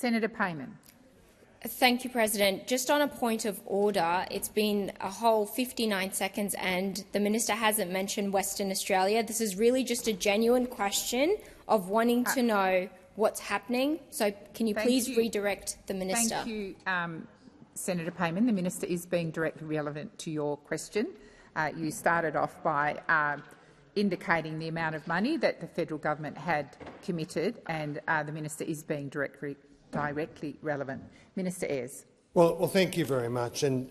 Senator Payman. Thank you, President. Just on a point of order, it's been a whole 59 seconds and the minister hasn't mentioned Western Australia. This is really just a genuine question of wanting to know what's happening. So can you please redirect the minister? Thank you, Senator Payman. The minister is being directly relevant to your question. You started off by indicating the amount of money that the federal government had committed, and the minister is being directly relevant. Minister Ayres. Well, thank you very much. And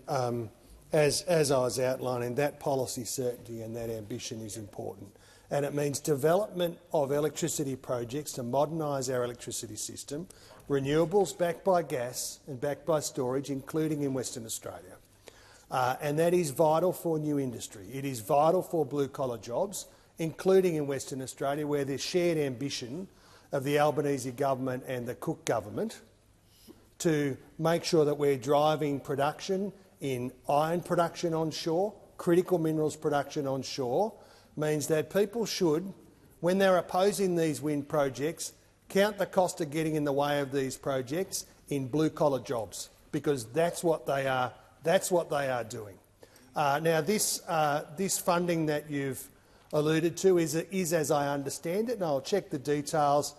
as I was outlining, that policy certainty and that ambition is important. And it means development of electricity projects to modernise our electricity system, renewables backed by gas and backed by storage, including in Western Australia. And that is vital for new industry. It is vital for blue-collar jobs, including in Western Australia, where there's shared ambition of the Albanese government and the Cook government to make sure that we're driving production in iron production onshore, critical minerals production onshore, means that people should, when they're opposing these wind projects, count the cost of getting in the way of these projects in blue-collar jobs, because that's what they are. That's what they are doing. Now, this funding that you've alluded to is, as I understand it, and I'll check the details,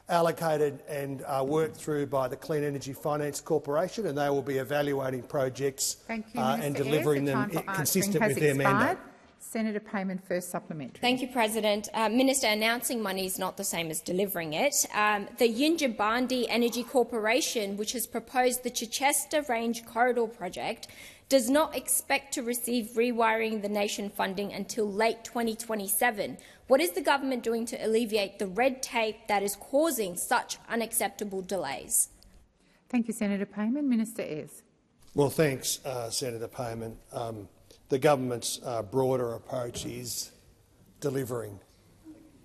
allocated and worked through by the Clean Energy Finance Corporation, and they will be evaluating projects and delivering them consistent with their mandate. Senator Payman, first supplementary. Thank you, President. Minister, announcing money is not the same as delivering it. The Yindjibarndi Energy Corporation, which has proposed the Chichester Range Corridor project, does not expect to receive Rewiring the Nation funding until late 2027. What is the government doing to alleviate the red tape that is causing such unacceptable delays? Thank you, Senator Payman. Minister Ayres. Well, thanks, Senator Payman. The government's broader approach is delivering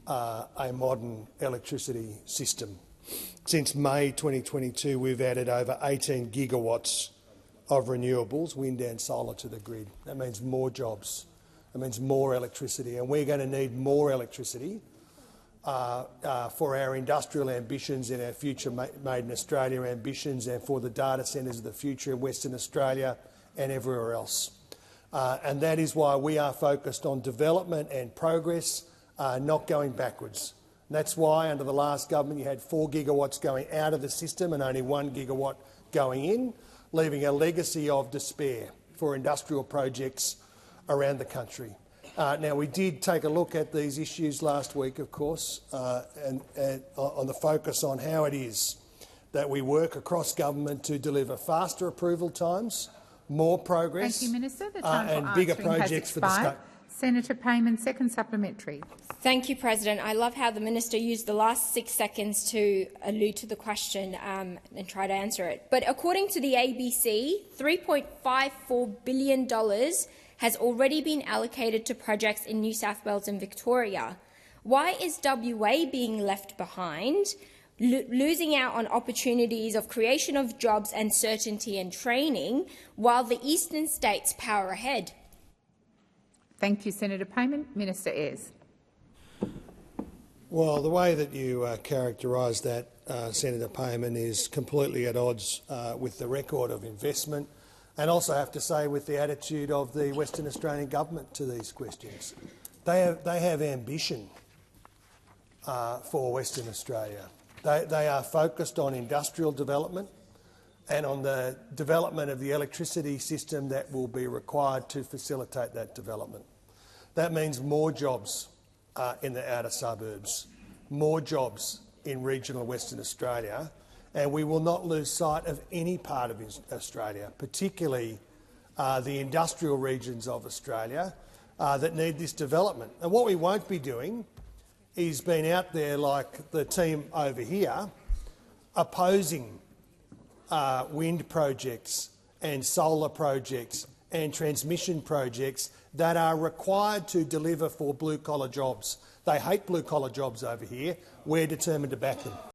a modern electricity system. Since May 2022, we've added over 18 gigawatts of renewables, wind and solar, to the grid. That means more jobs. That means more electricity, and we're going to need more electricity for our industrial ambitions and our future Made in Australia ambitions, and for the data centres of the future in Western Australia and everywhere else. And that is why we are focused on development and progress, not going backwards. And that's why under the last government you had 4 gigawatts going out of the system and only 1 gigawatt going in, leaving a legacy of despair for industrial projects around the country. Now, we did take a look at these issues last week, of course, and on the focus on how it is that we work across government to deliver faster approval times, more progress. Thank you, Minister. The time for and bigger answering projects has for the expired. state. Senator Payman, second supplementary. Thank you, President. I love how the minister used the last 6 seconds to allude to the question and try to answer it. But according to the ABC, $3.54 billion has already been allocated to projects in New South Wales and Victoria. Why is WA being left behind, losing out on opportunities of creation of jobs and certainty and training, while the eastern states power ahead? Thank you, Senator Payman. Minister Ayres. Well, the way that you characterise that, Senator Payman, is completely at odds with the record of investment, and also have to say with the attitude of the Western Australian government to these questions. They have ambition for Western Australia. They are focused on industrial development and on the development of the electricity system that will be required to facilitate that development. That means more jobs in the outer suburbs, more jobs in regional Western Australia, and we will not lose sight of any part of Australia, particularly the industrial regions of Australia that need this development. And what we won't be doing is being out there like the team over here, opposing wind projects and solar projects and transmission projects that are required to deliver for blue-collar jobs. They hate blue-collar jobs over here. We're determined to back them.